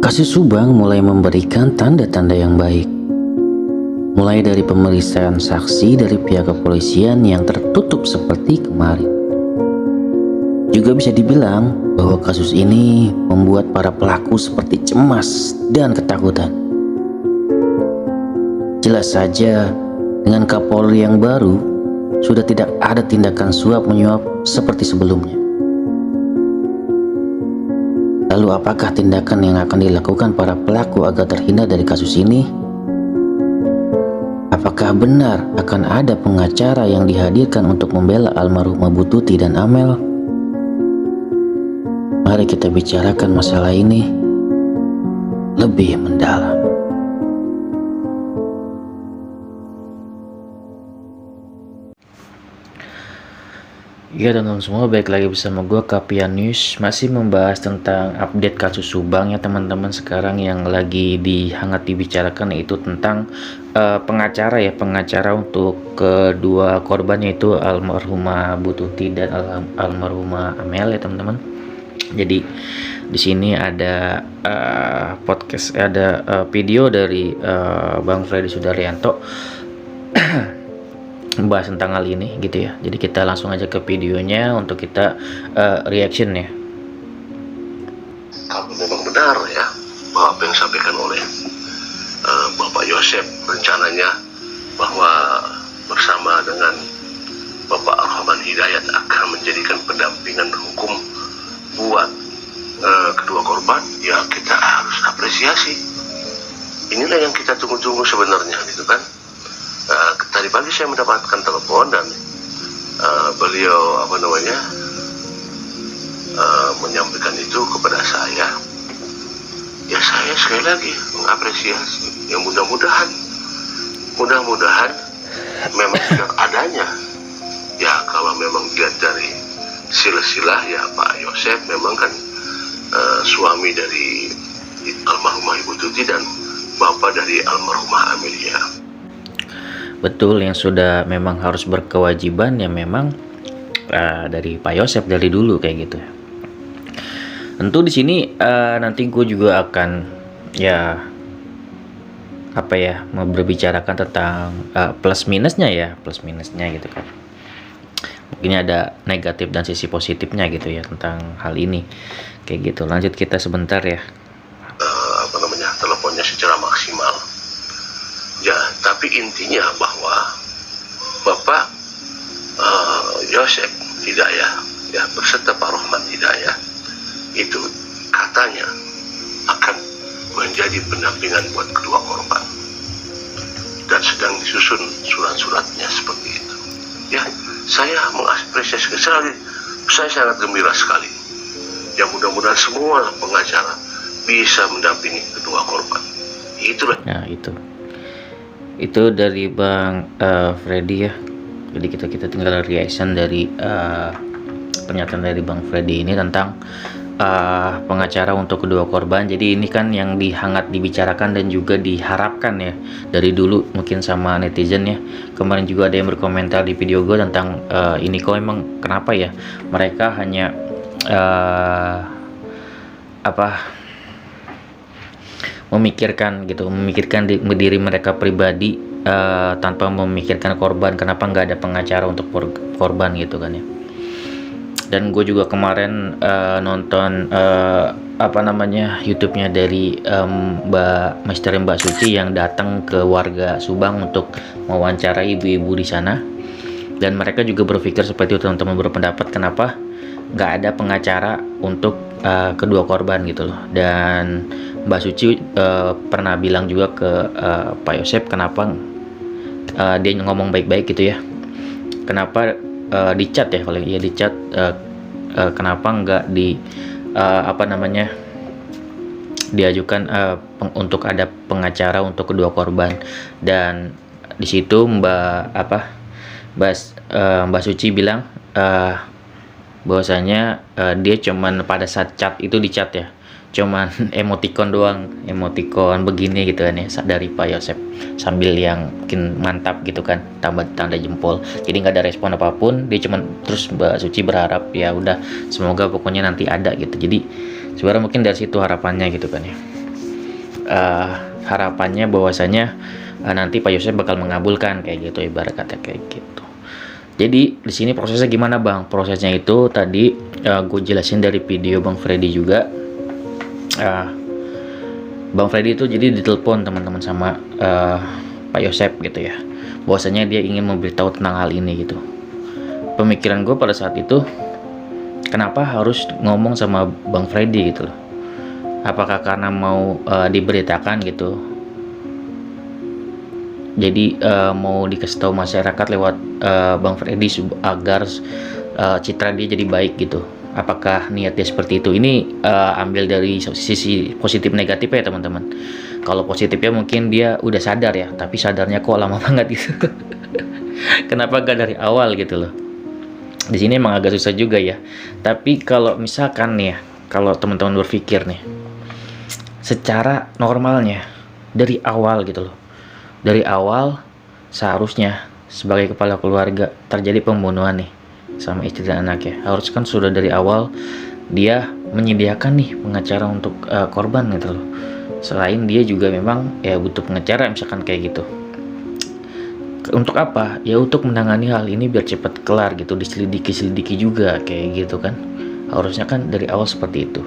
Kasus Subang mulai memberikan tanda-tanda yang baik. Mulai dari pemeriksaan saksi dari pihak kepolisian yang tertutup seperti kemarin. Juga bisa dibilang bahwa kasus ini membuat para pelaku seperti cemas dan ketakutan. Jelas saja, dengan Kapolri yang baru, sudah tidak ada tindakan suap menyuap seperti sebelumnya. Lalu apakah tindakan yang akan dilakukan para pelaku agar terhindar dari kasus ini? Apakah benar akan ada pengacara yang dihadirkan untuk membela almarhumah Bu Tuti dan Amel? Mari kita bicarakan masalah ini lebih mendalam. Ya teman-teman semua, balik lagi bersama gue Kapian News. Masih membahas tentang update kasus Subang ya teman-teman. Sekarang yang lagi hangat dibicarakan yaitu tentang pengacara untuk kedua korban, yaitu almarhumah Bu Tuti dan almarhumah Amel ya teman-teman. Jadi di sini ada podcast, ada video dari Bang Freddy Sudaryanto membahas tentang hal ini gitu ya. Jadi kita langsung aja ke videonya untuk kita reaction ya. Kalau memang benar ya bahwa apa yang disampaikan oleh Bapak Yosep, rencananya bahwa bersama dengan Bapak Arhaman Hidayat akan menjadikan pendampingan hukum buat kedua korban, ya kita harus apresiasi. Inilah yang kita tunggu-tunggu sebenarnya gitu kan. Tadi pagi saya mendapatkan telepon dan beliau menyampaikan itu kepada saya. Ya saya sekali lagi mengapresiasi. Ya mudah-mudahan memang tidak adanya. Ya kalau memang dilihat dari silsilah ya Pak Yosep memang kan suami dari almarhumah Ibu Tuti dan bapak dari almarhumah Amelia. Betul, yang sudah memang harus berkewajiban ya memang dari Pak Yosep dari dulu kayak gitu. Tentu di sini nanti gue juga akan mau berbicarakan tentang plus minusnya gitu kan. Mungkin ada negatif dan sisi positifnya gitu ya tentang hal ini kayak gitu. Lanjut kita sebentar ya. Teleponnya secara maksimal. Ya, tapi intinya bahwa Bapak Yosep Hidayah ya berserta Pak Rahman Hidayah itu katanya akan menjadi pendampingan buat kedua korban dan sedang disusun surat-suratnya seperti itu. Ya, saya mengapresiasi sekali. Saya sangat gembira sekali. Ya mudah-mudahan semua pengacara bisa mendampingi kedua korban. Itulah. Nah itu dari Bang Freddy ya. Jadi kita tinggal reaction dari pernyataan dari Bang Freddy ini tentang pengacara untuk kedua korban. Jadi ini kan yang hangat dibicarakan dan juga diharapkan ya dari dulu mungkin sama netizen ya. Kemarin juga ada yang berkomentar di video gue tentang ini kok emang kenapa ya mereka hanya memikirkan diri mereka pribadi tanpa memikirkan korban. Kenapa nggak ada pengacara untuk korban gitu kan ya. Dan gue juga kemarin nonton YouTube-nya dari Mbak Suci yang datang ke warga Subang untuk mewawancarai ibu-ibu di sana, dan mereka juga berpikir seperti itu, teman-teman, berpendapat kenapa nggak ada pengacara untuk kedua korban gitu loh. Dan Mbak Suci pernah bilang juga ke Pak Yosep kenapa dia ngomong baik-baik gitu ya, kenapa di chat ya, kalau iya di chat, kenapa nggak diajukan untuk ada pengacara untuk kedua korban. Dan di situ Mbak Suci bilang bahwasanya dia cuman pada saat chat itu di chat ya, cuman emoticon doang, emoticon begini gitu kan ya dari Pak Yosep, sambil yang mungkin mantap gitu kan, tambah tanda jempol. Jadi nggak ada respon apapun, dia cuman terus Mbak Suci berharap ya udah semoga pokoknya nanti ada gitu. Jadi sebenarnya mungkin dari situ harapannya gitu kan ya. Harapannya bahwasanya nanti Pak Yosep bakal mengabulkan kayak gitu, ibarat kata kayak gitu. Jadi di sini prosesnya gimana Bang? Prosesnya itu tadi gue jelasin dari video Bang Freddy juga. Bang Freddy itu jadi ditelepon teman-teman sama Pak Yosep gitu ya, bahwasanya dia ingin memberitahu tentang hal ini gitu. Pemikiran gue pada saat itu, kenapa harus ngomong sama Bang Freddy gitu loh? Apakah karena mau diberitakan gitu, jadi mau dikasih tahu masyarakat lewat Bang Freddy agar citra dia jadi baik gitu? Apakah niat dia seperti itu? Ini ambil dari sisi positif negatif ya teman-teman. Kalau positifnya mungkin dia udah sadar ya, tapi sadarnya kok lama banget gitu. Kenapa gak dari awal gitu loh? Di sini emang agak susah juga ya. Tapi kalau misalkan nih ya, kalau teman-teman berpikir nih, secara normalnya dari awal gitu loh, dari awal seharusnya sebagai kepala keluarga terjadi pembunuhan nih sama istri dan anak ya, harus kan sudah dari awal dia menyediakan nih pengacara untuk korban gitu loh. Selain dia juga memang ya butuh pengacara misalkan kayak gitu. Untuk apa? Ya untuk menangani hal ini biar cepat kelar gitu, diselidiki juga kayak gitu kan. Harusnya kan dari awal seperti itu.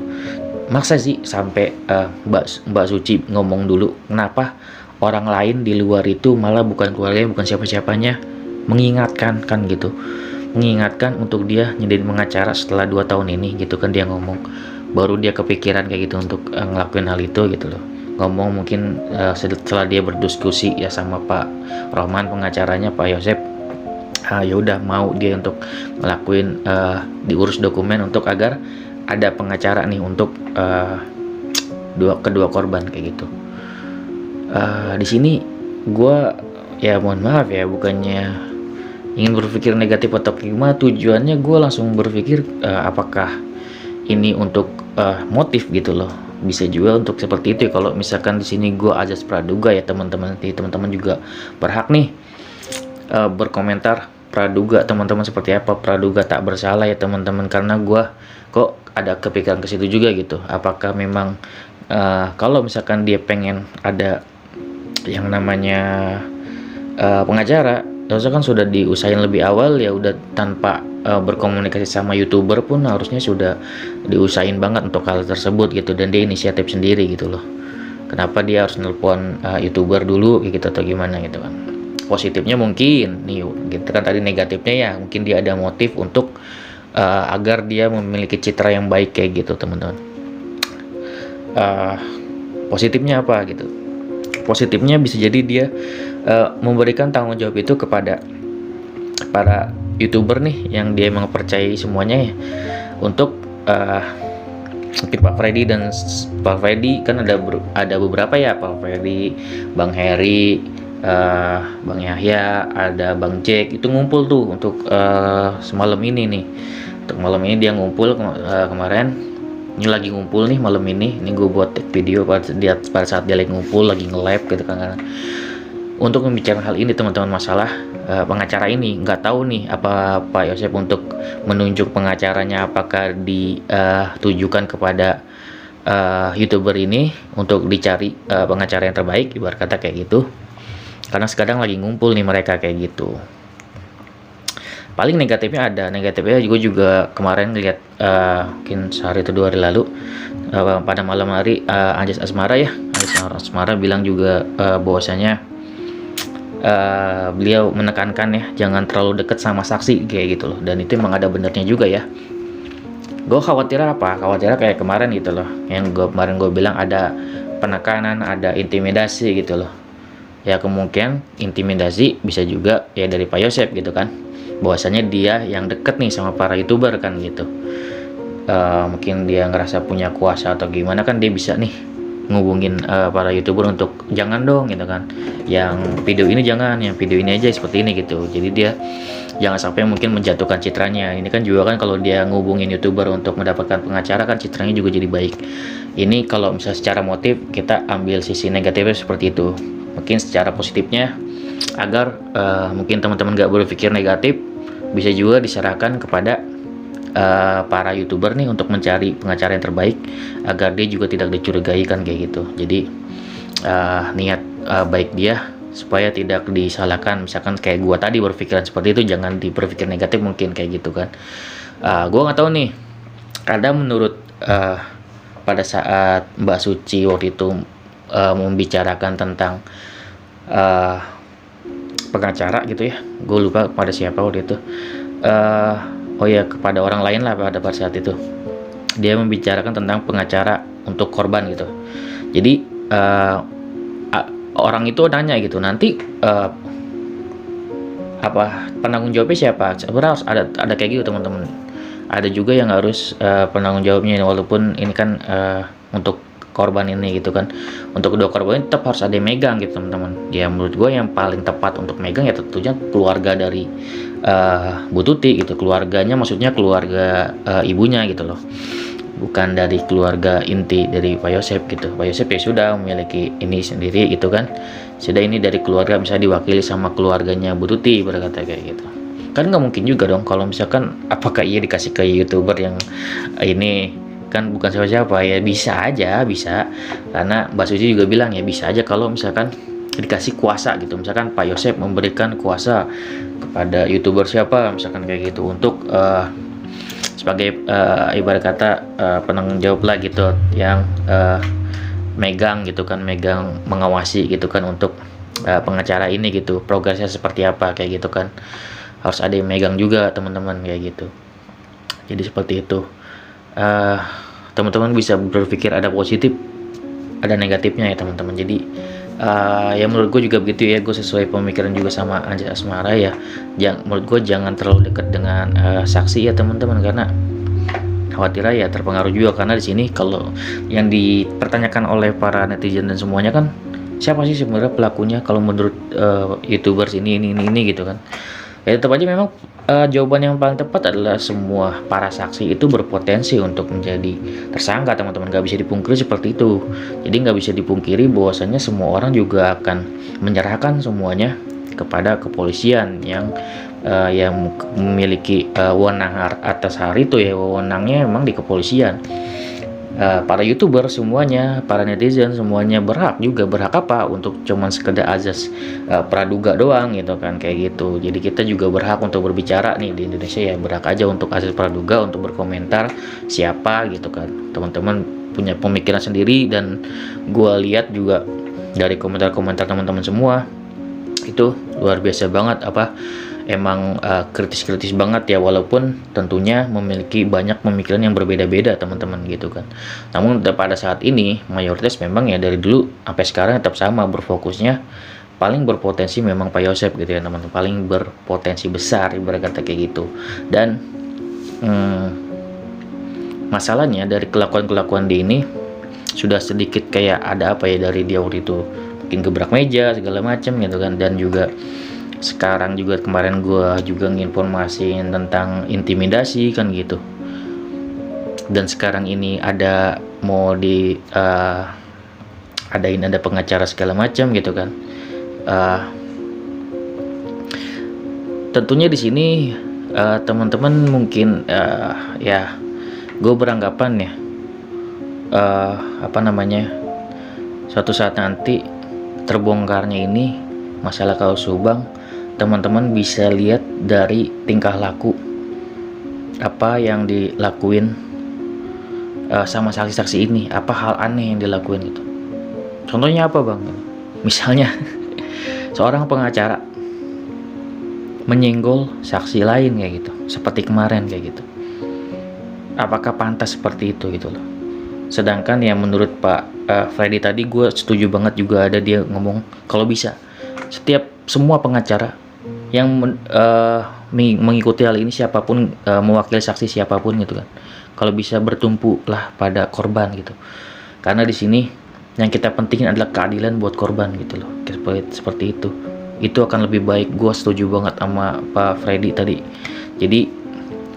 Maksa sih sampai Mbak Suci ngomong dulu, kenapa orang lain di luar itu malah bukan keluarganya, bukan siapa-siapanya, mengingatkan kan gitu, mengingatkan untuk dia nyediain pengacara setelah 2 tahun ini gitu kan. Dia ngomong, baru dia kepikiran kayak gitu untuk ngelakuin hal itu gitu loh. Ngomong mungkin setelah dia berdiskusi ya sama Pak Rohman pengacaranya Pak Yosep, ya udah mau dia untuk ngelakuin diurus dokumen untuk agar ada pengacara nih untuk kedua korban kayak gitu. Di sini gue ya mohon maaf ya, bukannya ingin berpikir negatif atau gimana, tujuannya gue langsung berpikir apakah ini untuk motif gitu loh. Bisa juga untuk seperti itu ya. Kalau misalkan di sini gue azas praduga ya teman-teman, nanti teman-teman juga berhak nih berkomentar praduga teman-teman seperti apa, praduga tak bersalah ya teman-teman, karena gue kok ada kepikiran ke situ juga gitu. Apakah memang kalau misalkan dia pengen ada yang namanya pengacara, harusnya kan sudah diusahain lebih awal ya, udah tanpa berkomunikasi sama YouTuber pun harusnya sudah diusahain banget untuk hal tersebut gitu, dan dia inisiatif sendiri gitu loh. Kenapa dia harus nelpon YouTuber dulu gitu atau gimana gitu kan. Positifnya mungkin nih gitu kan, tadi negatifnya ya mungkin dia ada motif untuk agar dia memiliki citra yang baik kayak gitu teman-teman. Positifnya apa gitu? Positifnya bisa jadi dia memberikan tanggung jawab itu kepada para YouTuber nih yang dia emang percayai semuanya ya, untuk mungkin Pak Freddy dan Pak Freddy kan ada beberapa ya, Pak Freddy, Bang Heri, Bang Yahya, ada Bang Jack, itu ngumpul tuh untuk semalam ini nih. Untuk malam ini dia ngumpul kemarin. Ini lagi ngumpul nih malam ini. Ini gue buat video pada saat dia lagi ngumpul, lagi nge-live gitu kan. Untuk membicarakan hal ini teman-teman, masalah pengacara ini. Nggak tahu nih apa Pak Yosep untuk menunjuk pengacaranya apakah ditujukan kepada YouTuber ini untuk dicari pengacara yang terbaik, ibarat kata kayak gitu. Karena sekarang lagi ngumpul nih mereka kayak gitu. Paling negatifnya gue juga kemarin lihat mungkin sehari atau 2 hari lalu pada malam hari Anjas Asmara bilang juga bahwasanya beliau menekankan ya jangan terlalu dekat sama saksi kayak gitu loh, dan itu emang ada benernya juga ya. Gue khawatirnya kayak kemarin gitu loh, yang kemarin gue bilang ada penekanan, ada intimidasi gitu loh. Ya kemungkinan intimidasi bisa juga ya dari Pak Yosep gitu kan, bahwasanya dia yang deket nih sama para YouTuber kan gitu. Mungkin dia ngerasa punya kuasa atau gimana kan, dia bisa nih ngubungin para YouTuber untuk jangan dong gitu kan, yang video ini jangan, yang video ini aja seperti ini gitu. Jadi dia jangan sampai mungkin menjatuhkan citranya. Ini kan juga kan kalau dia ngubungin YouTuber untuk mendapatkan pengacara kan citranya juga jadi baik. Ini kalau misalnya secara motif kita ambil sisi negatifnya seperti itu. Mungkin secara positifnya agar mungkin teman-teman gak berpikir negatif, bisa juga diserahkan kepada para YouTuber nih untuk mencari pengacara yang terbaik agar dia juga tidak dicurigai kan kayak gitu. Jadi niat baik dia supaya tidak disalahkan. Misalkan kayak gua tadi berpikiran seperti itu, jangan diberpikir negatif mungkin kayak gitu kan. Gua nggak tahu nih, kadang menurut pada saat Mbak Suci waktu itu membicarakan tentang pengacara gitu ya, gue lupa pada siapa waktu itu. Oh ya, kepada orang lain lah pada saat itu dia membicarakan tentang pengacara untuk korban gitu. Jadi orang itu nanya gitu, nanti apa penanggung jawabnya siapa? Sebenarnya harus ada kayak gitu teman-teman. Ada juga yang harus penanggung jawabnya, walaupun ini kan untuk korban ini gitu kan. Untuk kedua korban ini tetap harus ada yang megang gitu teman-teman. Ya menurut gue yang paling tepat untuk megang ya tentunya keluarga dari Bu Tuti gitu, keluarganya, maksudnya keluarga ibunya gitu loh, bukan dari keluarga inti dari Pak Yosep gitu. Pak Yosep ya sudah memiliki ini sendiri gitu kan, sudah ini dari keluarga misalnya diwakili sama keluarganya Bu Tuti berkata kayak gitu. Kan nggak mungkin juga dong kalau misalkan apakah ia dikasih ke YouTuber yang ini kan bukan siapa-siapa. Ya bisa aja, bisa, karena Mbak Suci juga bilang ya bisa aja kalau misalkan dikasih kuasa gitu, misalkan Pak Yosep memberikan kuasa kepada YouTuber siapa misalkan kayak gitu untuk sebagai ibarat kata penanggung jawab lah gitu, yang megang gitu kan, megang mengawasi gitu kan untuk pengacara ini gitu, progresnya seperti apa kayak gitu kan, harus ada yang megang juga teman-teman kayak gitu. Jadi seperti itu, teman-teman bisa berpikir ada positif ada negatifnya ya teman-teman. Jadi ya menurut gue juga begitu ya, gue sesuai pemikiran juga sama Anja Asmara ya. Menurut gue jangan terlalu dekat dengan saksi ya teman-teman, karena khawatirnya ya terpengaruh juga. Karena di sini kalau yang dipertanyakan oleh para netizen dan semuanya kan, siapa sih sebenarnya pelakunya kalau menurut YouTubers ini gitu kan. Ya tetap aja memang jawaban yang paling tepat adalah semua para saksi itu berpotensi untuk menjadi tersangka teman-teman, nggak bisa dipungkiri seperti itu. Jadi nggak bisa dipungkiri bahwasanya semua orang juga akan menyerahkan semuanya kepada kepolisian yang memiliki wewenang atas hal itu ya, wewenangnya memang di kepolisian. Para YouTuber semuanya, para netizen semuanya berhak apa untuk cuman sekedar azas praduga doang gitu kan kayak gitu. Jadi kita juga berhak untuk berbicara nih di Indonesia ya, berhak aja untuk azas praduga untuk berkomentar siapa gitu kan. Teman-teman punya pemikiran sendiri, dan gua lihat juga dari komentar-komentar teman-teman semua itu luar biasa banget, emang kritis-kritis banget ya, walaupun tentunya memiliki banyak pemikiran yang berbeda-beda teman-teman gitu kan. Namun pada saat ini mayoritas memang ya dari dulu sampai sekarang tetap sama berfokusnya, paling berpotensi memang Pak Yosep gitu ya teman-teman, paling berpotensi besar ibarat kata kayak gitu. Dan masalahnya dari kelakuan-kelakuan di ini sudah sedikit kayak ada dari dia waktu itu mungkin gebrak meja segala macam gitu kan. Dan juga sekarang juga kemarin gue juga nginformasiin tentang intimidasi kan gitu. Dan sekarang ini ada mau ada pengacara segala macam gitu kan. Tentunya di sini teman-teman mungkin ya gue beranggapan ya suatu saat nanti terbongkarnya ini masalah kasus Subang, teman-teman bisa lihat dari tingkah laku apa yang dilakuin sama saksi-saksi ini, apa hal aneh yang dilakuin gitu. Contohnya apa bang? Misalnya seorang pengacara menyenggol saksi lain kayak gitu, seperti kemarin kayak gitu. Apakah pantas seperti itu gitu loh? Sedangkan ya menurut Pak Freddy tadi gue setuju banget juga, ada dia ngomong kalau bisa semua pengacara yang mengikuti hal ini siapapun, mewakili saksi siapapun gitu kan, kalau bisa bertumpu lah pada korban gitu. Karena di sini Yang kita pentingin adalah keadilan buat korban gitu loh, seperti itu. Itu akan lebih baik. Gue setuju banget sama Pak Freddy tadi. Jadi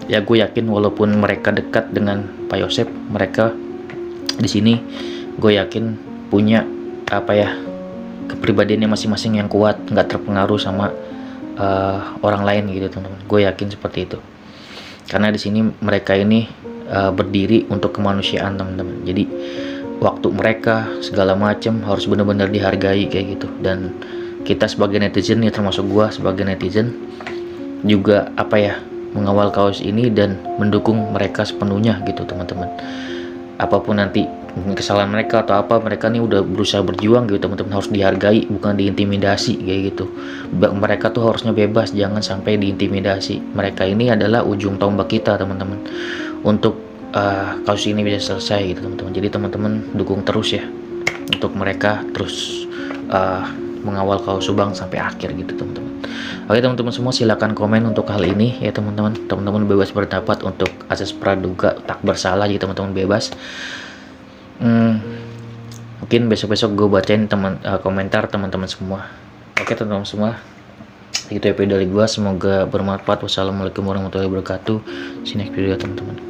ya gue yakin walaupun mereka dekat dengan Pak Yosep, mereka di sini gue yakin punya kepribadiannya masing-masing yang kuat, nggak terpengaruh sama orang lain gitu teman-teman. Gue yakin seperti itu, karena di sini mereka ini berdiri untuk kemanusiaan teman-teman. Jadi waktu mereka segala macam harus benar-benar dihargai kayak gitu. Dan kita sebagai netizen ya, termasuk gue sebagai netizen juga mengawal kaos ini dan mendukung mereka sepenuhnya gitu teman-teman. Apapun nanti kesalahan mereka atau apa, mereka nih udah berusaha berjuang gitu teman-teman, harus dihargai, bukan diintimidasi kayak gitu. Mereka tuh harusnya bebas, jangan sampai diintimidasi. Mereka ini adalah ujung tombak kita teman-teman untuk kasus ini bisa selesai gitu teman-teman. Jadi teman-teman dukung terus ya untuk mereka terus mengawal kaus Subang sampai akhir gitu teman-teman. Oke teman-teman semua, silakan komen untuk hal ini ya teman-teman. Teman-teman bebas berpendapat untuk asas praduga tak bersalah, jadi teman-teman bebas. Mungkin besok-besok gue bacain komentar teman-teman semua. Oke teman-teman semua, itu episode dari gue, semoga bermanfaat. Wassalamualaikum warahmatullahi wabarakatuh. See you next video teman-teman.